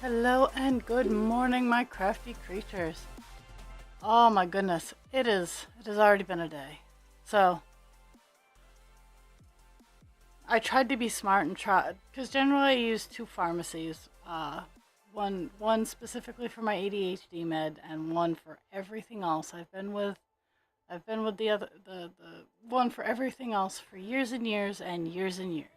Hello and good morning, my crafty creatures. Oh my goodness, it has already been a day. So, I tried to be smart and try, because generally I use two pharmacies. One specifically for my ADHD med and one for everything else. I've been with the one for everything else for years and years and years and years.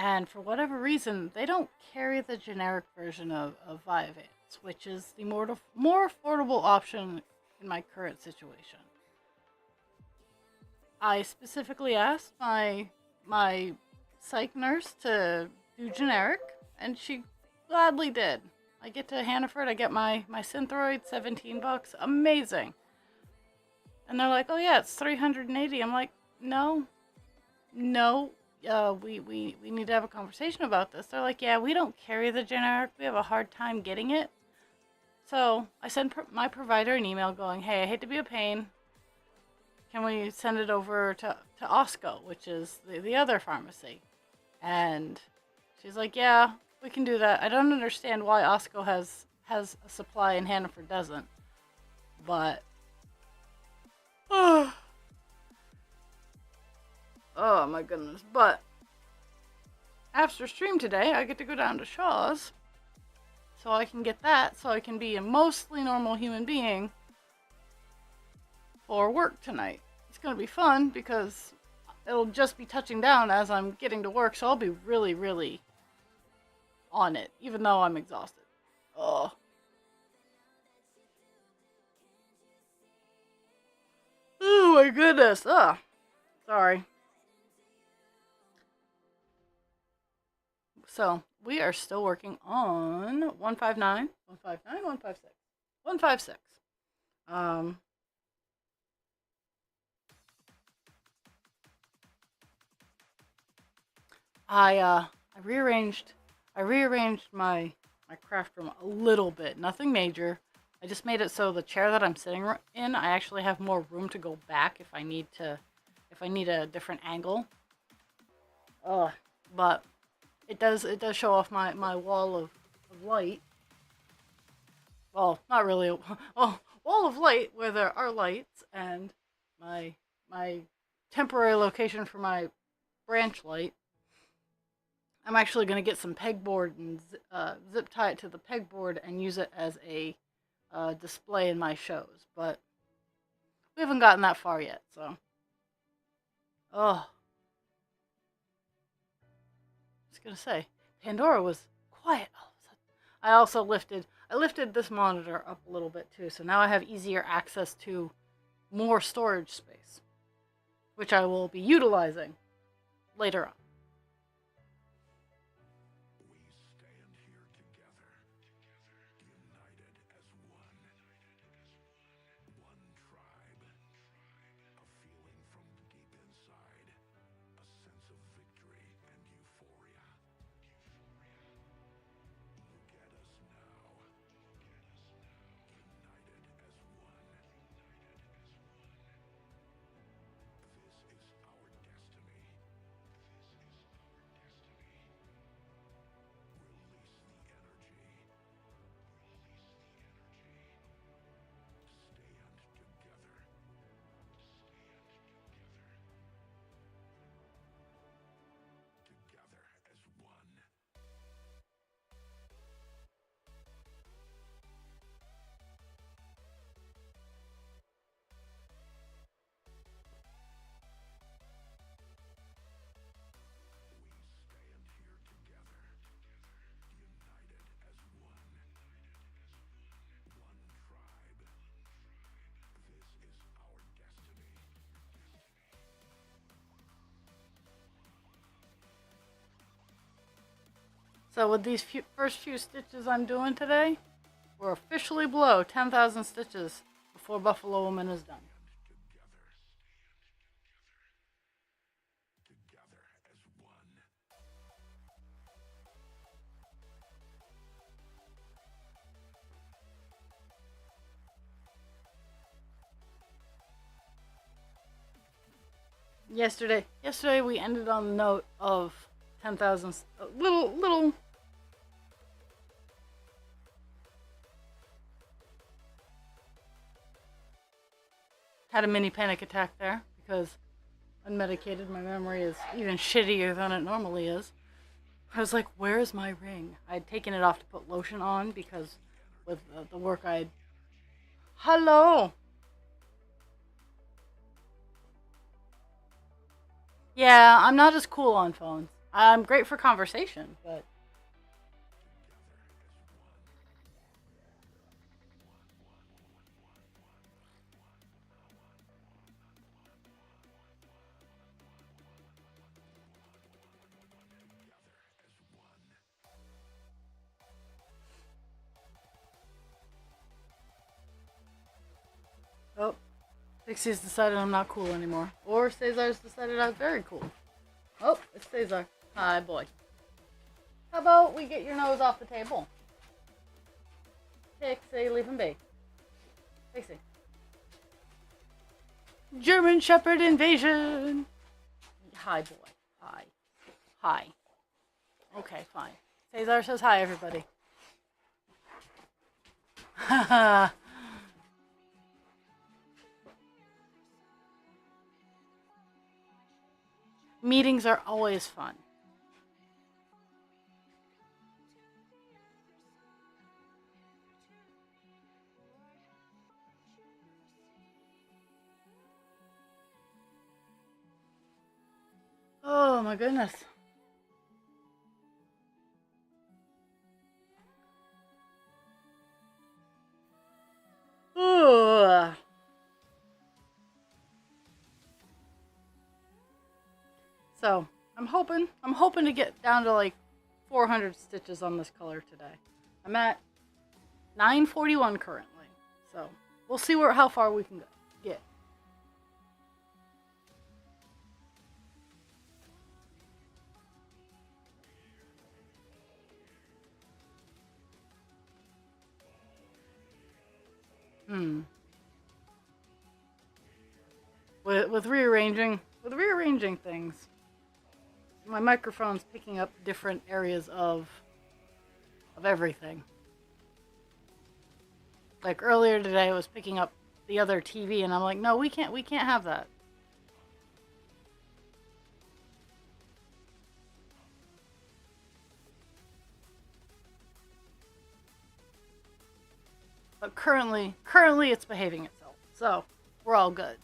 And for whatever reason, they don't carry the generic version of Vyvanse, which is the more affordable option in my current situation. I specifically asked my psych nurse to do generic, and she gladly did. I get to Hannaford, I get my Synthroid, $17, amazing. And they're like, oh yeah, it's 380. I'm like, no, no, we need to have a conversation about this. They're like, yeah, we don't carry the generic. We have a hard time getting it. So I sent my provider an email going, hey, I hate to be a pain. Can we send it over to Osco, which is the other pharmacy? And she's like, yeah, we can do that. I don't understand why Osco has a supply and Hannaford doesn't. But, oh, oh my goodness. But after stream today, I get to go down to Shaw's so I can get that, so I can be a mostly normal human being for work tonight. It's going to be fun because it'll just be touching down as I'm getting to work, so I'll be really, really on it, even though I'm exhausted. Oh. Oh my goodness. Ugh. Sorry. So, we are still working on 159, 159, 156. 156. Um, I rearranged my craft room a little bit. Nothing major. I just made it so the chair that I'm sitting in, I actually have more room to go back if I need a different angle. Ugh. But it does show off my wall of light. Well, not really. Well, wall of light where there are lights and my temporary location for my branch light. I'm actually going to get some pegboard and zip tie it to the pegboard and use it as a display in my shows. But we haven't gotten that far yet, so. Oh, I was going to say, Pandora was quiet all of a sudden. I lifted this monitor up a little bit too, so now I have easier access to more storage space, which I will be utilizing later on. So with these first few stitches I'm doing today, we're officially below 10,000 stitches before Buffalo Woman is done. Yesterday we ended on the note of 10,000, little Had a mini panic attack there because unmedicated, my memory is even shittier than it normally is. I was like, where's my ring? I had taken it off to put lotion on because with the work I had. Hello! Yeah, I'm not as cool on phones. I'm great for conversation, but. Oh, Dixie's decided I'm not cool anymore. Or Cesar's decided I'm very cool. Oh, it's Cesar. Hi, boy. How about we get your nose off the table? Pixie, leave him be. Pixie. German Shepherd invasion! Hi, boy. Hi. Hi. Okay, fine. Cesar says hi, everybody. Meetings are always fun. Oh my goodness. Ooh. So, I'm hoping to get down to like 400 stitches on this color today. I'm at 941 currently. So, we'll see how far we can get. With rearranging things, my microphone's picking up different areas of everything. Like earlier today, I was picking up the other TV, and I'm like, no, we can't have that. But currently it's behaving itself, so we're all good.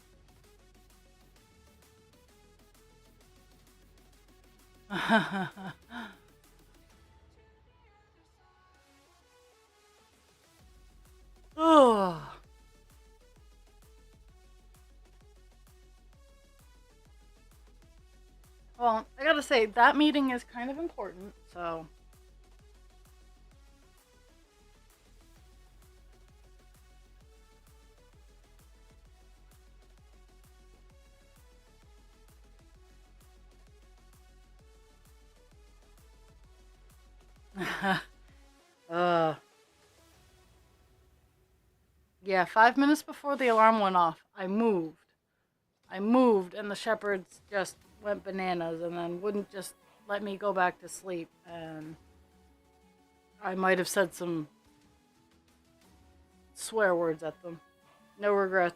Oh. Well, I gotta say, that meeting is kind of important, so. uh. Yeah, 5 minutes before the alarm went off, I moved. And the shepherds just went bananas and then wouldn't just let me go back to sleep. And I might have said some swear words at them. No regrets.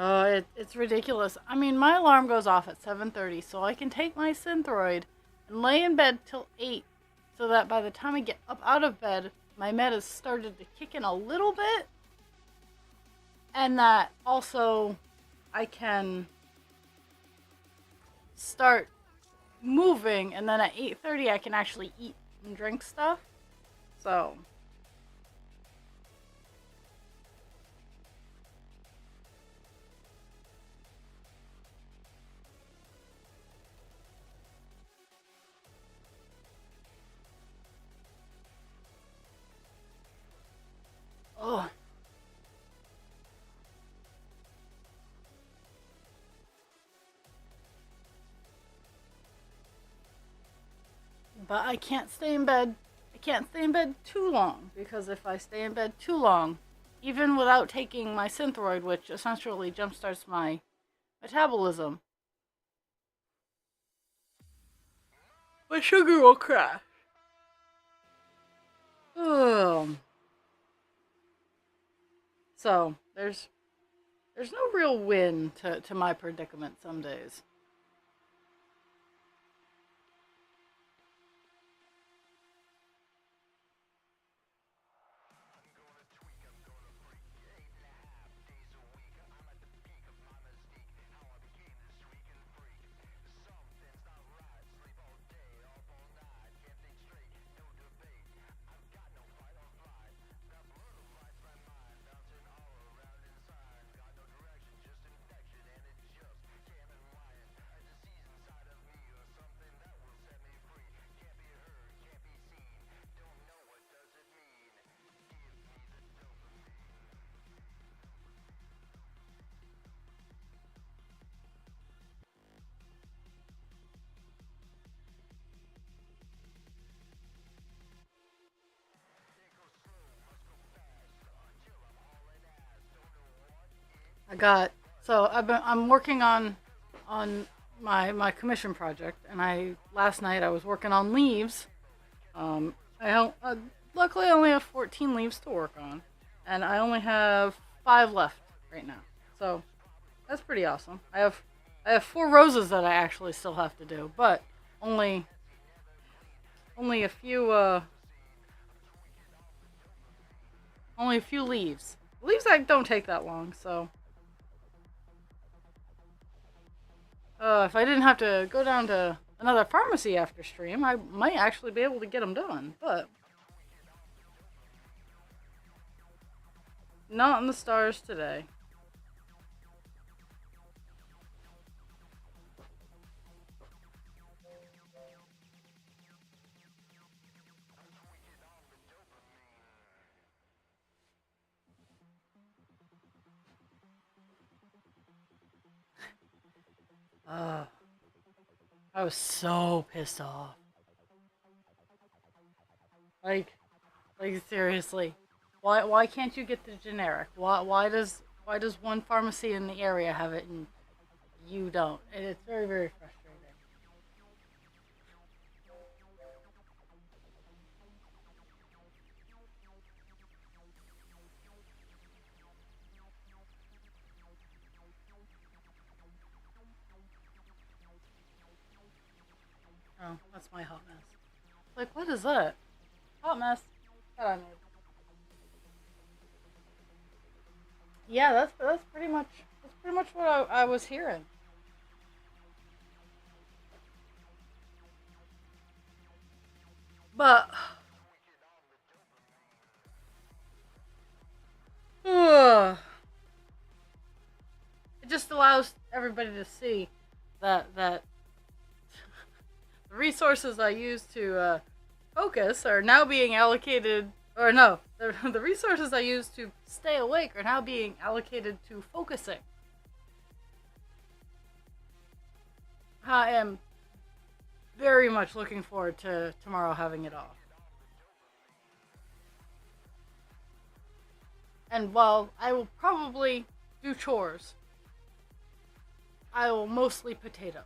Oh, it's ridiculous. I mean, my alarm goes off at 7:30, so I can take my Synthroid and lay in bed till 8, so that by the time I get up out of bed, my med has started to kick in a little bit, and that also I can start moving, and then at 8:30 I can actually eat and drink stuff. So. Oh. But I can't stay in bed. I can't stay in bed too long, because if I stay in bed too long, even without taking my Synthroid, which essentially jumpstarts my metabolism, my sugar will crash. So there's no real win to my predicament some days. I got I'm working on my commission project, and I last night I was working on leaves. I don't, luckily I only have 14 leaves to work on, and I only have 5 left right now. So that's pretty awesome. I have 4 roses that I actually still have to do, but only only a few only a few leaves. Leaves that don't take that long, so if I didn't have to go down to another pharmacy after stream, I might actually be able to get them done. But not in the stars today. Uh, I was so pissed off. Like, like seriously, why can't you get the generic? Why does one pharmacy in the area have it and you don't? And it's very very frustrating. Oh, that's my hot mess. Like, what is that? Hot mess that I made. Yeah, that's pretty much what I was hearing. But ugh, it just allows everybody to see that the resources I use to focus are now being allocated, or no, the resources I use to stay awake are now being allocated to focusing. I am very much looking forward to tomorrow having it off. And while I will probably do chores, I will mostly potato.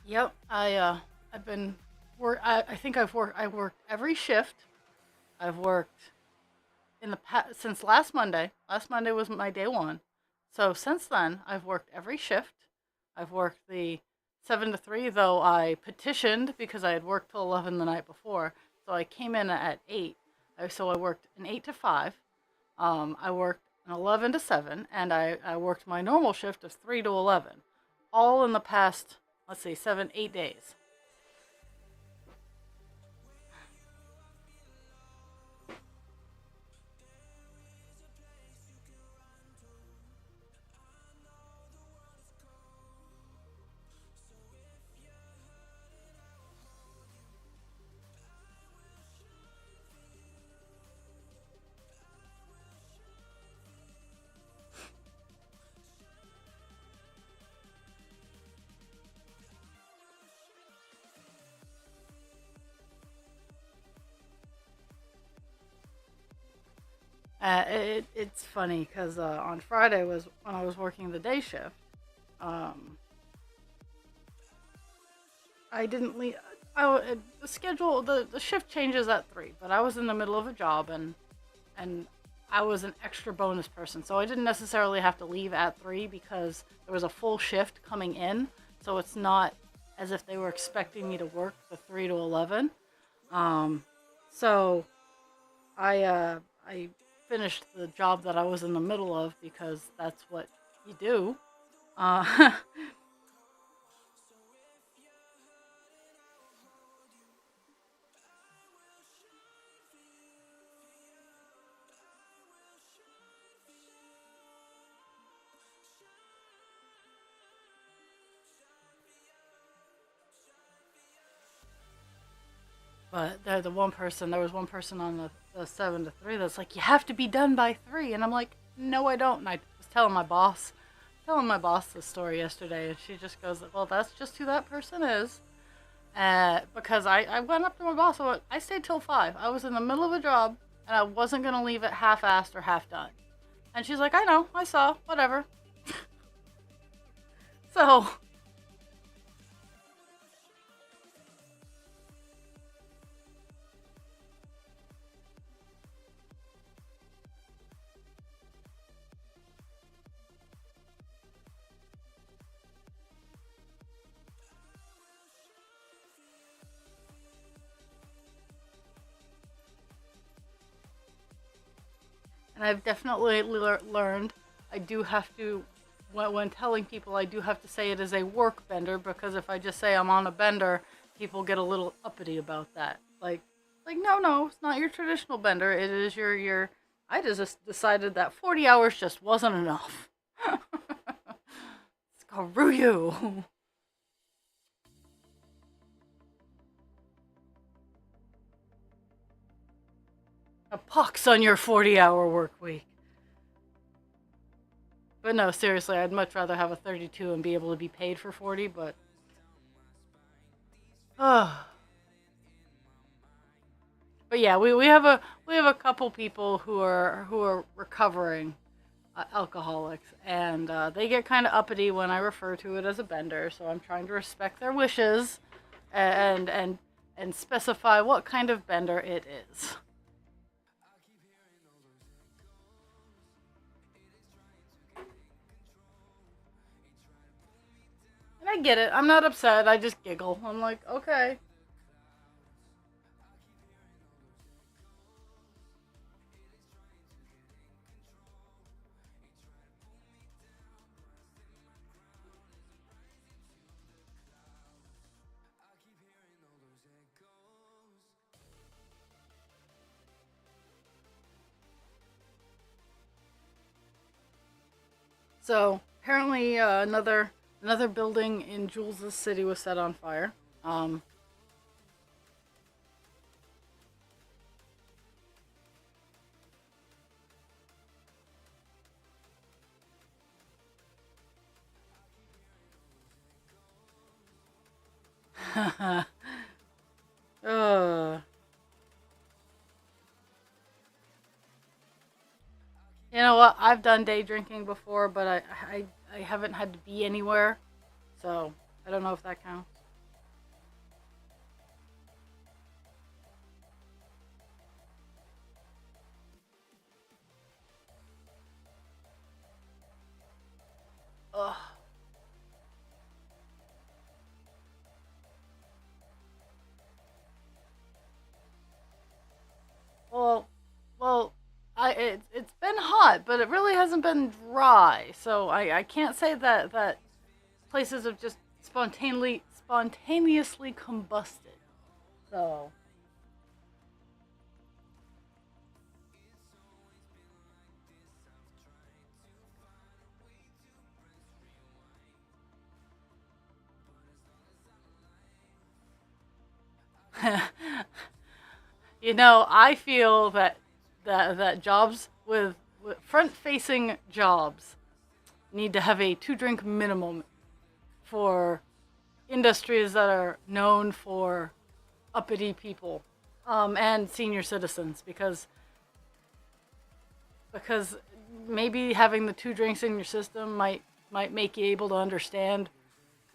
Yep, I've been work. I think I worked every shift. I've worked in the past since last Monday. Last Monday was my day one. So since then, I've worked every shift. I've worked the 7 to 3, though I petitioned because I had worked till 11 the night before. So I came in at 8. So I worked an 8 to 5. I worked an 11 to 7, and I worked my normal shift of 3 to 11. All in the past, let's see, 7, 8 days. It's funny because on Friday was when I was working the day shift. Um, I didn't leave. The schedule, the shift changes at 3, but I was in the middle of a job and I was an extra bonus person, so I didn't necessarily have to leave at 3 because there was a full shift coming in, so it's not as if they were expecting me to work the 3 to 11. Um, so I finished the job that I was in the middle of because that's what you do. Uh, but there was one person on the 7 to 3 that's like, you have to be done by 3. And I'm like, no, I don't. And I was telling my boss this story yesterday. And she just goes, well, that's just who that person is. Because I went up to my boss. I stayed till 5. I was in the middle of a job and I wasn't going to leave it half-assed or half done. And she's like, I know, I saw, whatever. So, and I've definitely learned I do have to, when telling people, I do have to say it is a work bender because if I just say I'm on a bender, people get a little uppity about that. Like no, no, it's not your traditional bender. It is your. I just decided that 40 hours just wasn't enough. Screw you. A pox on your 40-hour work week. But no, seriously, I'd much rather have a 32 and be able to be paid for 40, but oh. But yeah, we have a couple people who are recovering alcoholics, and they get kind of uppity when I refer to it as a bender. So I'm trying to respect their wishes, and and and specify what kind of bender it is. And I get it. I'm not upset. I just giggle. I'm like, okay. So apparently, another building in Jules's city was set on fire. Um, uh, you know what? I've done day drinking before, but I haven't had to be anywhere, so I don't know if that counts. Ugh. Well, well, it's been hot, but it really hasn't been dry. So I can't say that places have just spontaneously combusted. So I feel that jobs with front-facing jobs need to have a 2 drink minimum for industries that are known for uppity people and senior citizens because because maybe having the two drinks in your system might make you able to understand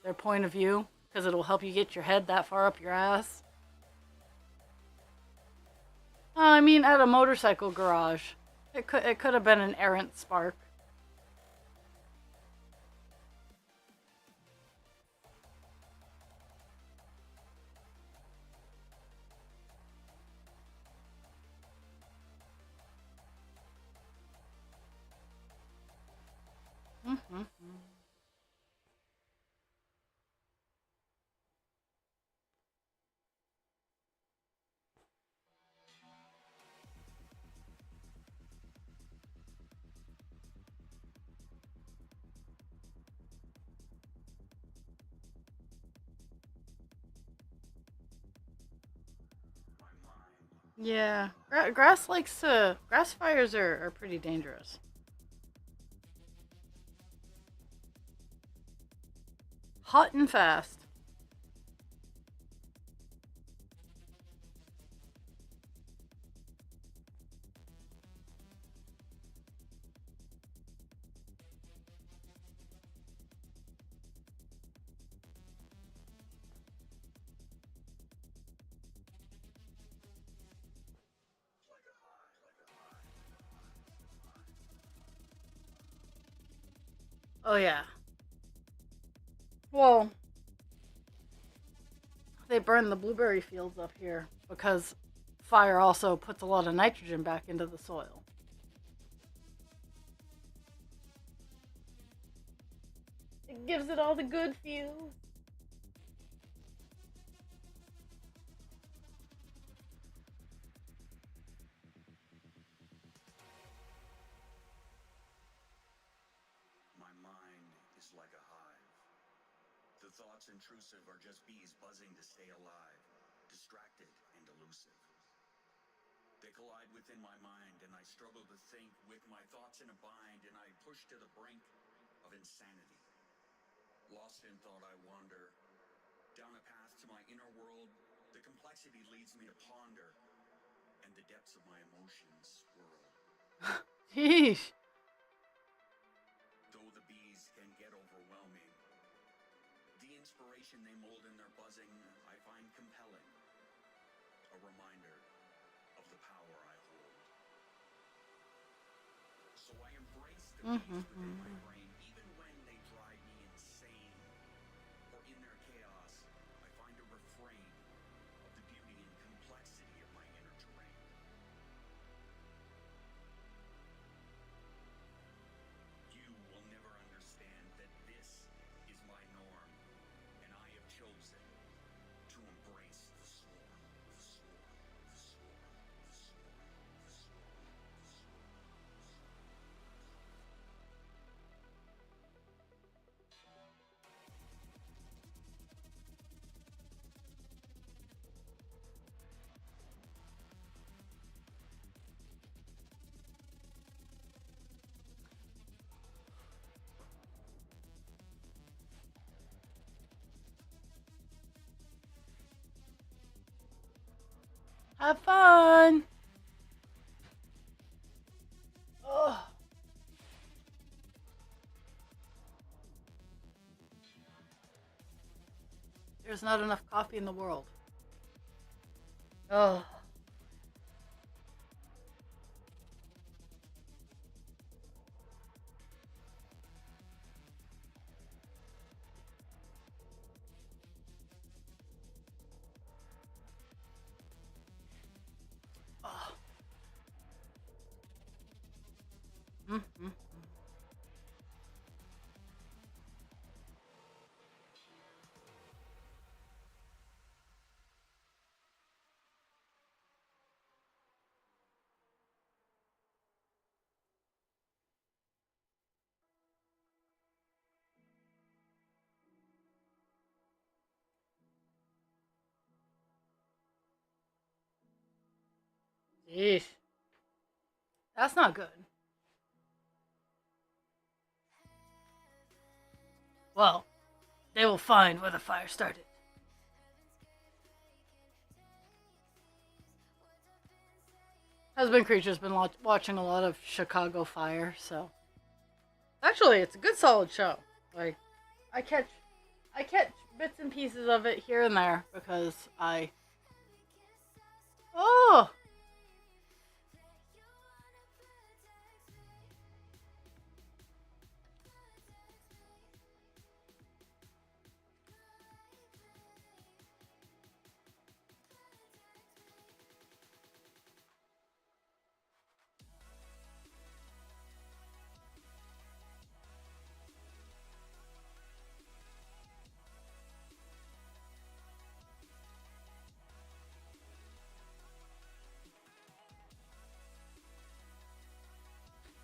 their point of view because it'll help you get your head that far up your ass. I mean, at a motorcycle garage, it could have been an errant spark. Mm-hmm. Yeah, grass fires are pretty dangerous. Hot and fast. Oh yeah. Well, they burn the blueberry fields up here because fire also puts a lot of nitrogen back into the soil. It gives it all the good feels. My mind is like a hive. The thoughts intrusive are just bees buzzing to stay alive, distracted and elusive. They collide within my mind, and I struggle to think with my thoughts in a bind, and I push to the brink of insanity. Lost in thought, I wander down a path to my inner world. The complexity leads me to ponder, and the depths of my emotions swirl. Sheesh. Though the bees can get overwhelming, the inspiration they mold in their buzzing I find compelling, a reminder of the power I hold. So I embrace the beats within my Mm-hmm. brain, even when they drive me insane. For in their chaos, I find a refrain of the beauty and complexity of my inner terrain. You will never understand that this is my norm, and I have chosen to embrace the swarm, the swarm, the swarm, the swarm, the swarm, the swarm. Have fun. Ugh. There's not enough coffee in the world. Oh. Oh. Mm-hmm. Jeez. That's not good. Well, they will find where the fire started. Husband Creature's been watching a lot of Chicago Fire, so actually, it's a good solid show. Like, I catch I catch bits and pieces of it here and there because I oh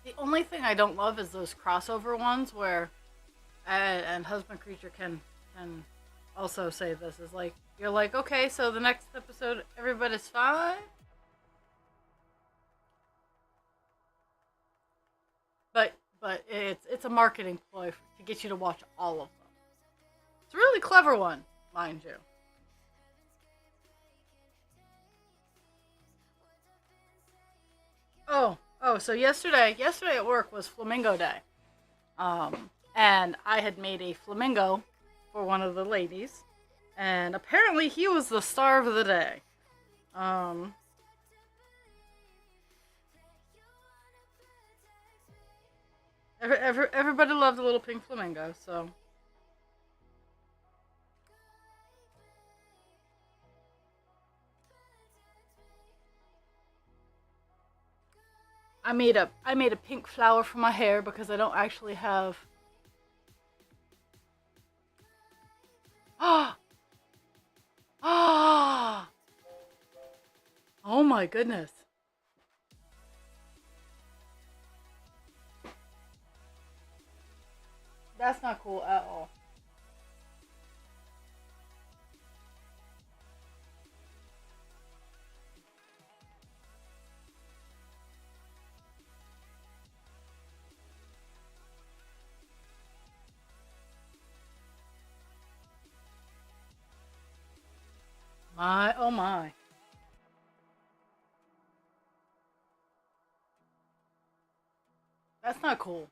the only thing I don't love is those crossover ones where and Husband Creature can also say this is like you're like okay so the next episode everybody's fine but it's a marketing ploy to get you to watch all of them. It's a really clever one, mind you. Oh, so yesterday at work was Flamingo Day. And I had made a flamingo for one of the ladies, and apparently he was the star of the day. Um, everybody loved the little pink flamingo, so I made a pink flower for my hair because I don't actually have. Ah ah! Oh my goodness, that's not cool at all. My oh my, that's not cool.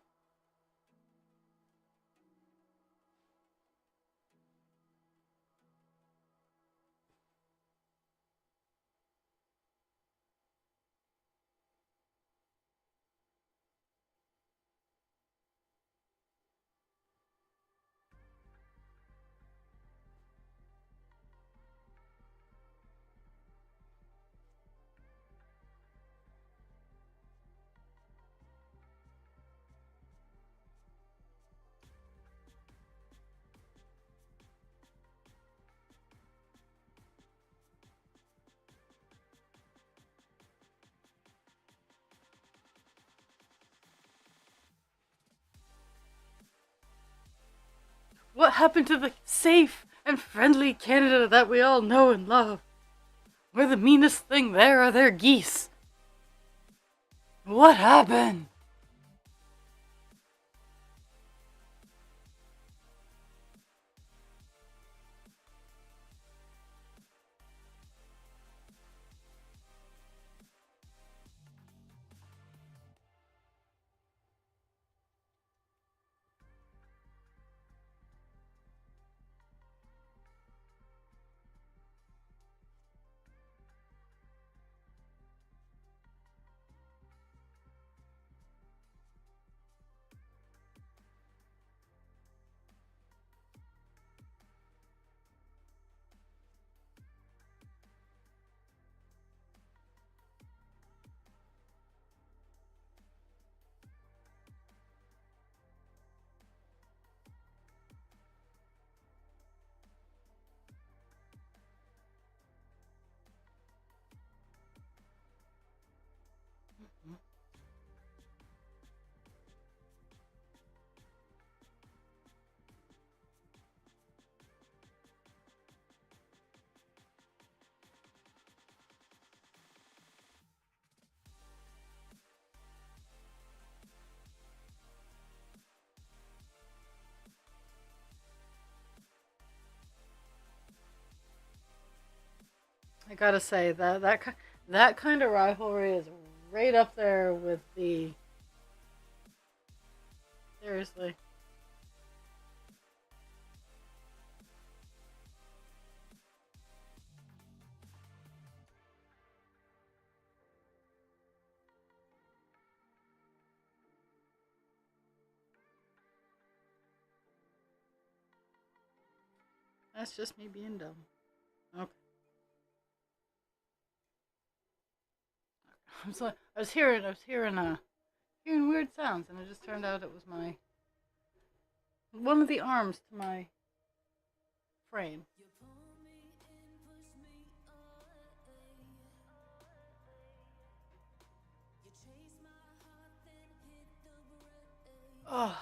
What happened to the safe and friendly Canada that we all know and love? Where the meanest thing there are their geese. What happened? I gotta say that kind of rivalry is right up there with the. Seriously. That's just me being dumb. Okay. So hearing weird sounds, and it just turned out it was my one of the arms to my frame. Oh,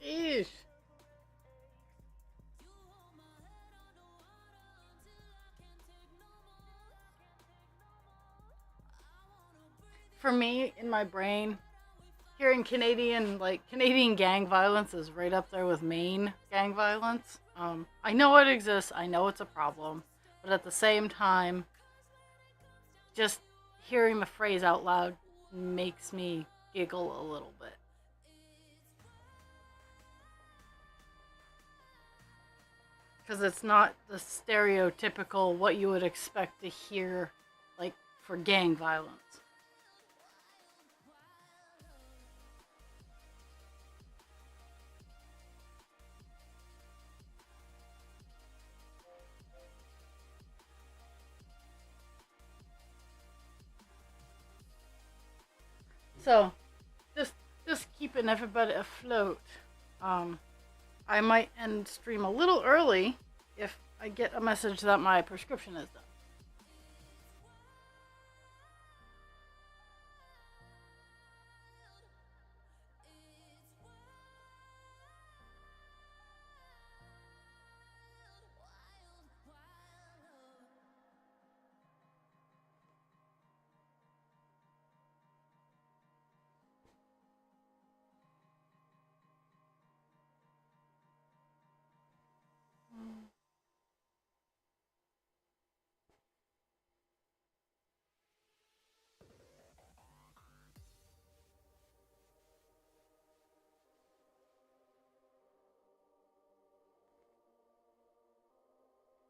eesh. For me, in my brain, hearing Canadian gang violence is right up there with Maine gang violence. I know it exists. I know it's a problem, but at the same time, just hearing the phrase out loud makes me giggle a little bit. Because it's not the stereotypical what you would expect to hear, like, for gang violence. So, just just keeping everybody afloat. Um, I might end stream a little early if I get a message that my prescription is done.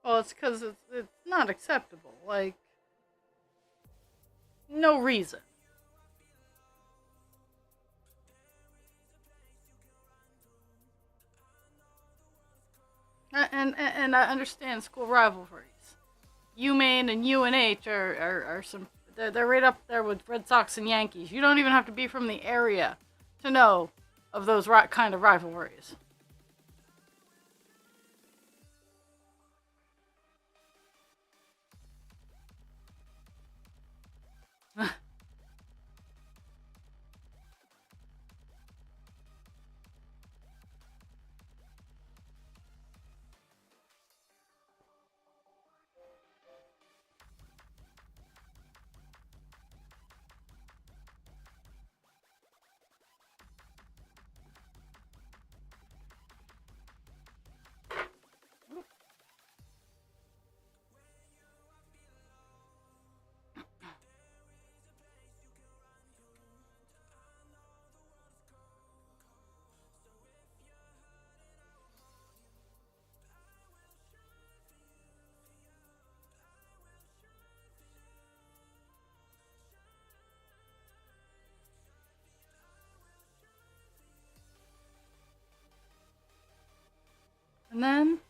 Well, it's because it's not acceptable. Like, no reason. And I understand school rivalries. UMaine and UNH are some. They're right up there with Red Sox and Yankees. You don't even have to be from the area to know of those kind of rivalries.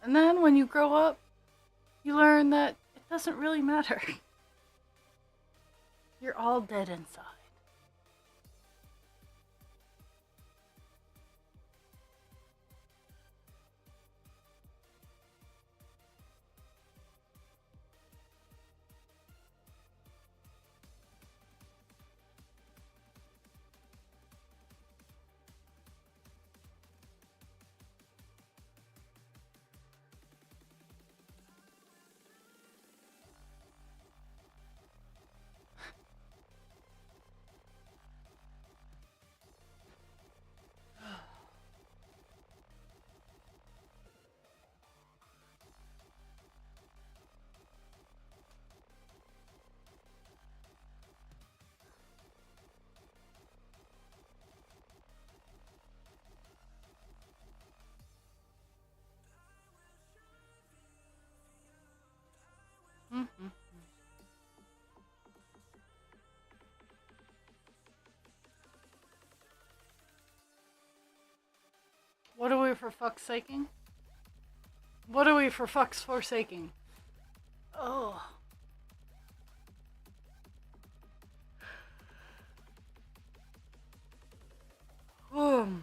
And then when you grow up, you learn that it doesn't really matter. You're all dead inside. Mm-hmm. What are we for fuck's saking? What are we for fuck's forsaking? Oh. Um.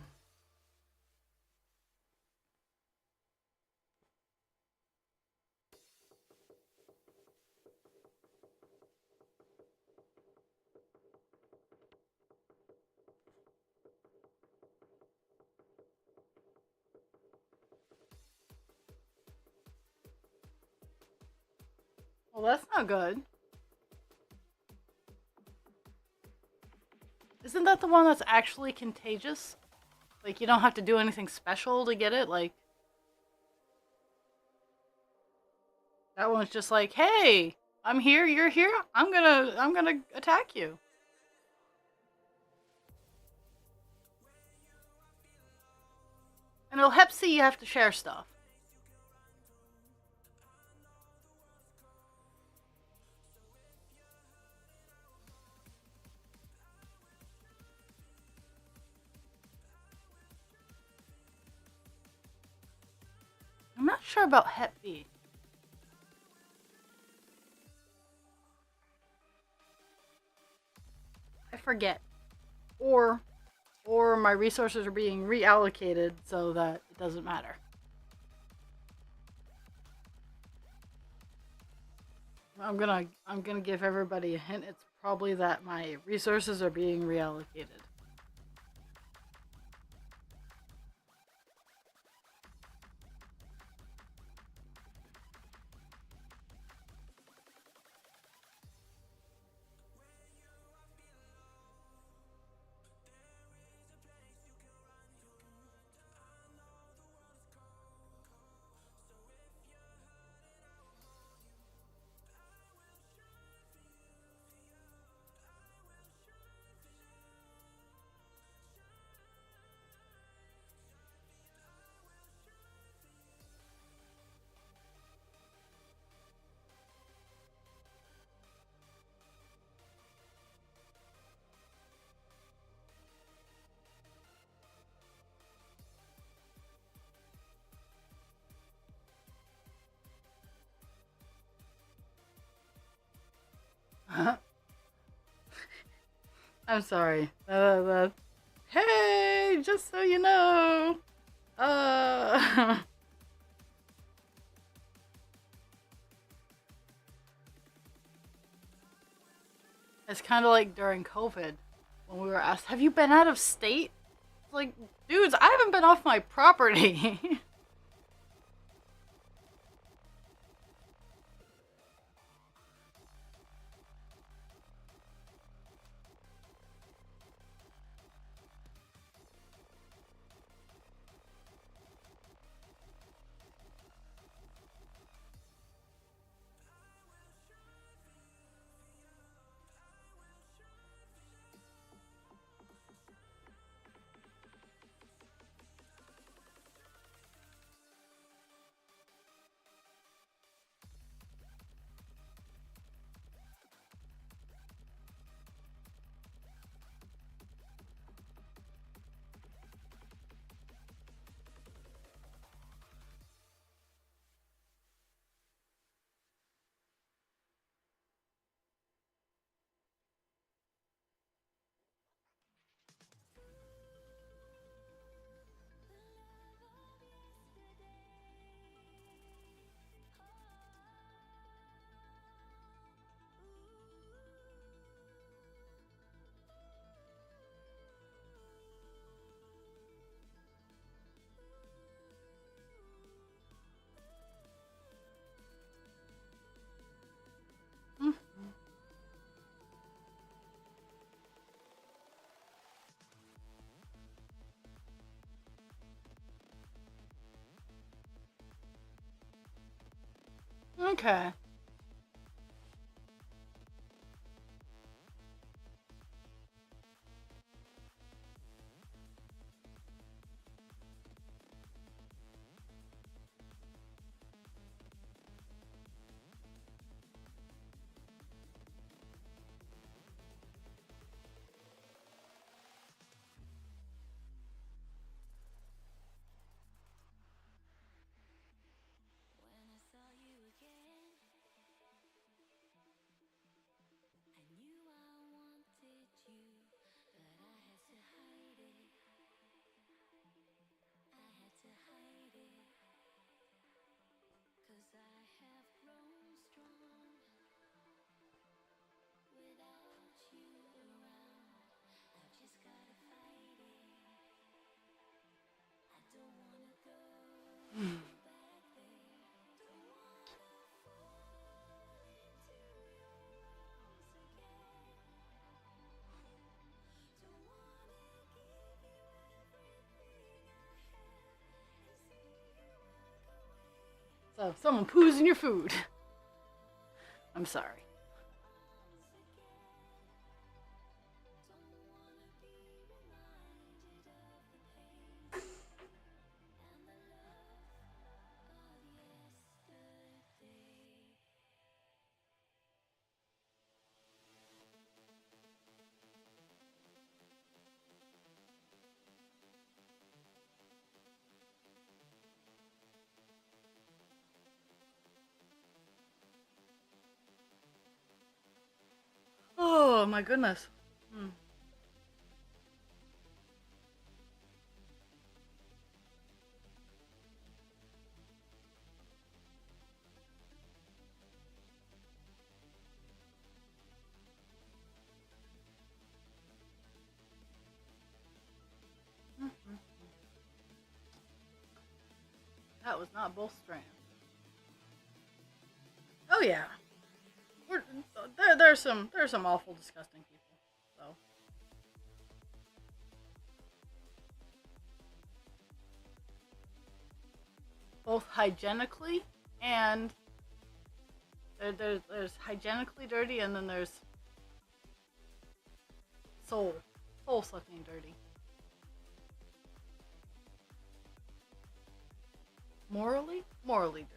Well, that's not good. Isn't that the one that's actually contagious? Like, you don't have to do anything special to get it? Like, that one's just like, hey, I'm here, you're here, I'm gonna attack you. And in Hep C, you have to share stuff. I'm not sure about Hep B. I forget. Or my resources are being reallocated so that it doesn't matter. I'm gonna give everybody a hint. It's probably that my resources are being reallocated. I'm sorry. Hey, just so you know. It's kind of like during COVID when we were asked, have you been out of state? It's like, dudes, I haven't been off my property. Okay. So someone poos in your food. I'm sorry. Oh my goodness. Mm. Mm-hmm. That was not both strands. Oh yeah. We're, there's some awful, disgusting people. So both hygienically and there's hygienically dirty, and then there's soul sucking dirty. Morally dirty.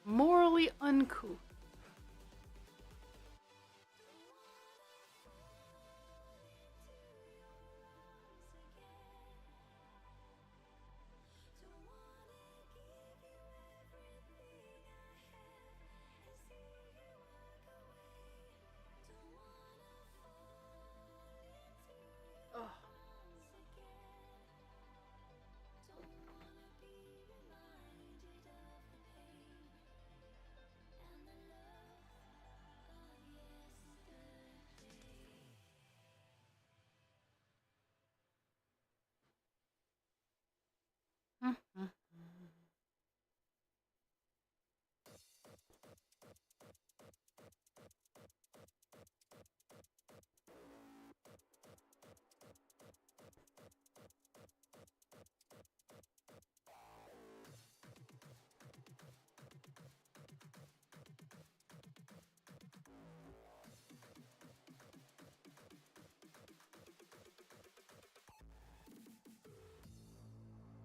Morally uncouth. Oh. Mm-hmm.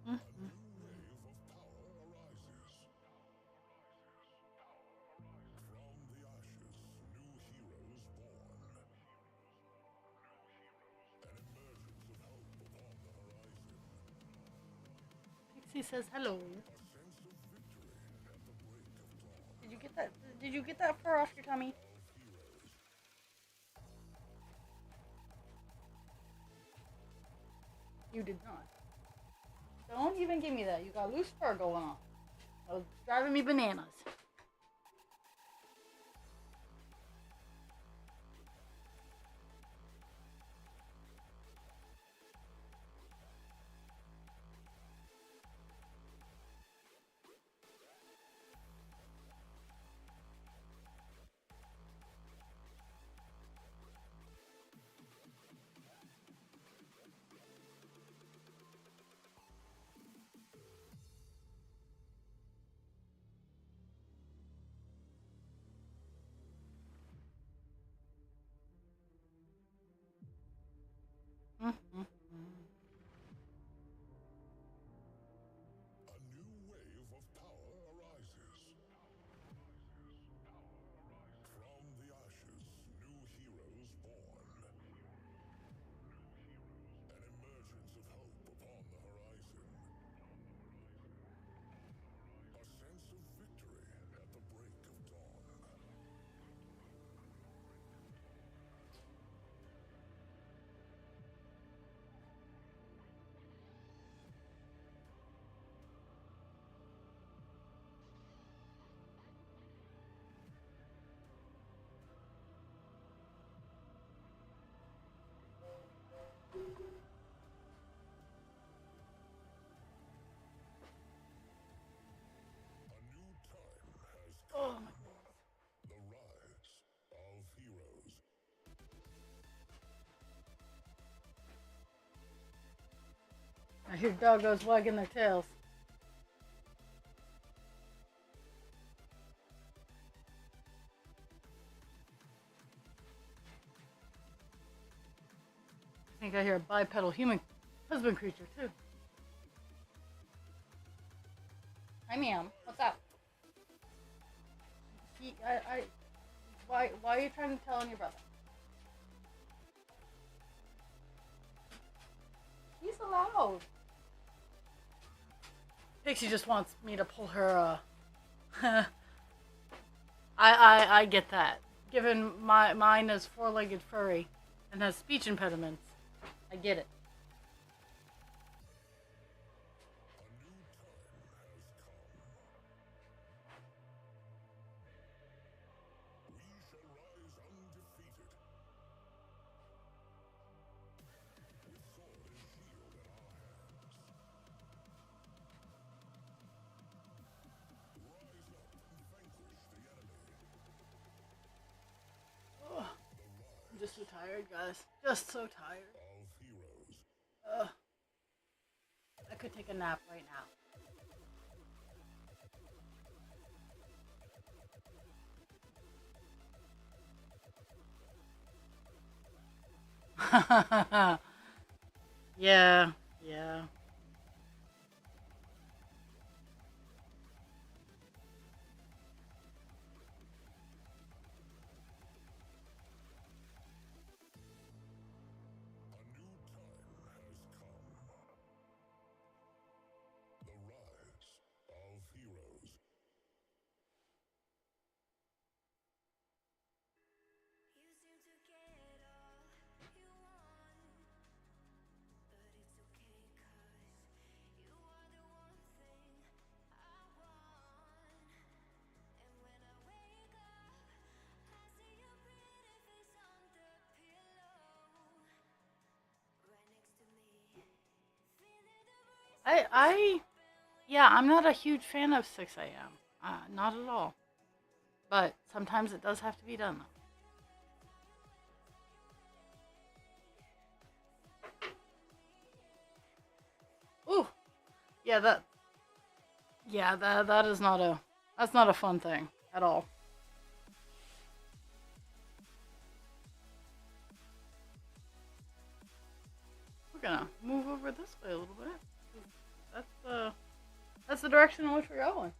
Mm-hmm. Pixie says hello. Did you get that? Did you get that fur off your tummy? You did not. Don't even give me that. You got loose fur going on. That was driving me bananas. Mm-hmm. A new wave of power arises. From the ashes, new heroes born. An emergence of hope upon the horizon. A sense of victory at the break of dawn. A new time has Oh come. my goodness. The rise of heroes. I hear doggos wagging their tails. I think I hear a bipedal human husband creature too. Hi, ma'am. What's up? Why are you trying to tell on your brother? He's allowed. Pixie just wants me to pull her. I get that. Given mine is four-legged furry and has speech impediments, I get it. A new time has come. We shall rise undefeated. With sword and shield in our hands. Rise up and vanquish the enemy. Ugh, The I'm rise just so tired, guys. Just so tired. of heroes. Ugh, I could take a nap right now. Yeah, yeah. A new time has come. The rise of heroes. You seem to get all you want, but it's okay 'cause you are the one thing I want. And when I wake up, I see your pretty face on the pillow, right next to me. Feeling the breeze I, yeah, I'm not a huge fan of 6 a.m. Not at all. But sometimes it does have to be done, though. Ooh, yeah, that is not that's not a fun thing at all. We're gonna move over this way a little bit. That's the direction in which we're going.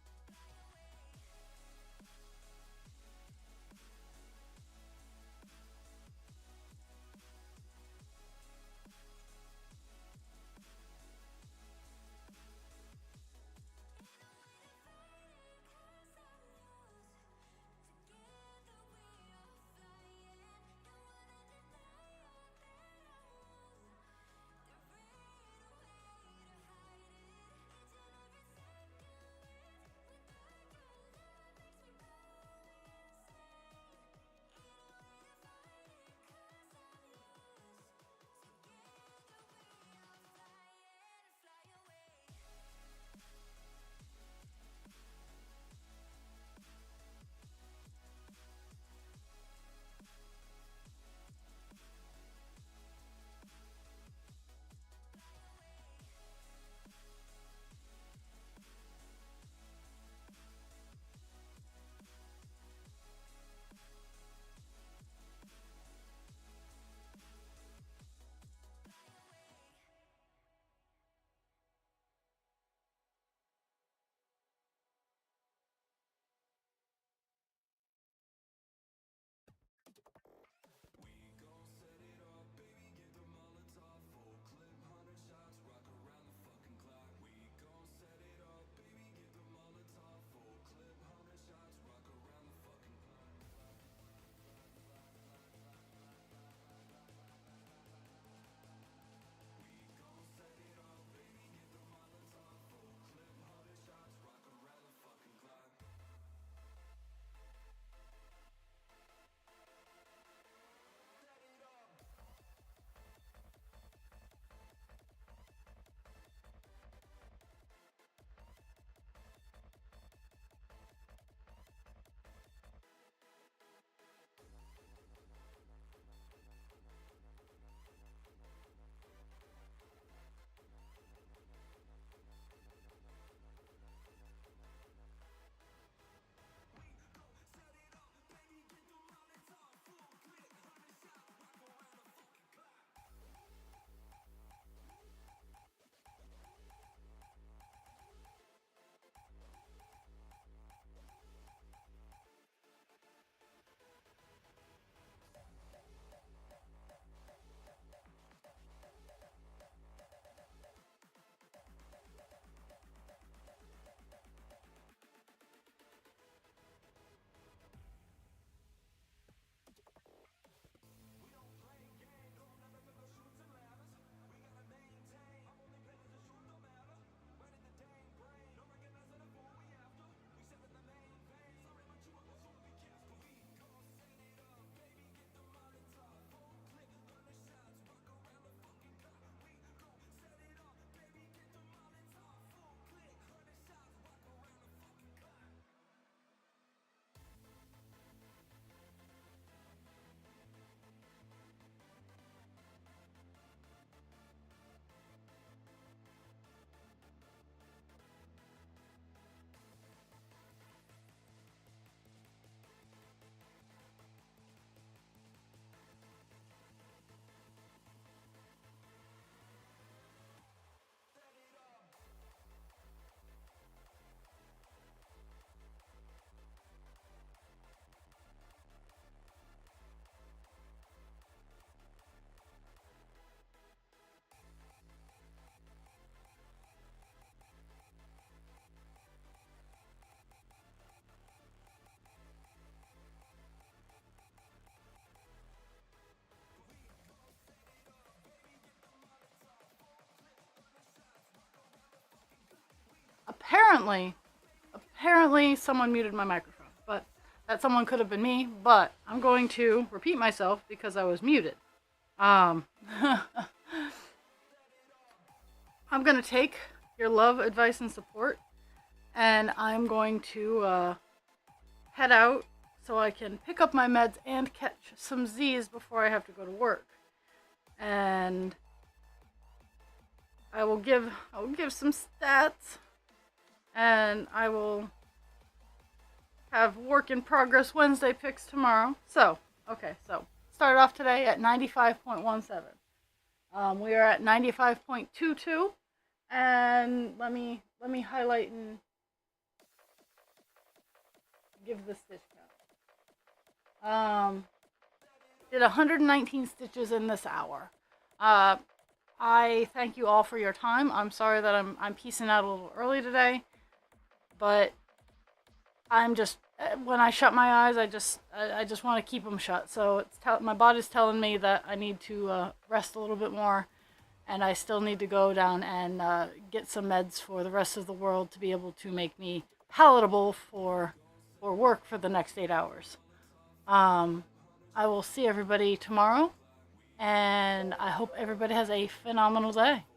apparently someone muted my microphone, but that someone could have been me. But I'm going to repeat myself because I was muted. I'm going to take your love, advice, and support, and I'm going to head out so I can pick up my meds and catch some Z's before I have to go to work. And I will give some stats, and I will have work in progress Wednesday picks tomorrow. So started off today at 95.17. We are at 95.22, and let me highlight and give the stitch count. Did 119 stitches in this hour. I thank you all for your time. I'm sorry that I'm piecing out a little early today, but I'm just, when I shut my eyes, I just want to keep them shut. So my body's telling me that I need to rest a little bit more, and I still need to go down and get some meds for the rest of the world to be able to make me palatable for work for the next 8 hours. I will see everybody tomorrow, and I hope everybody has a phenomenal day.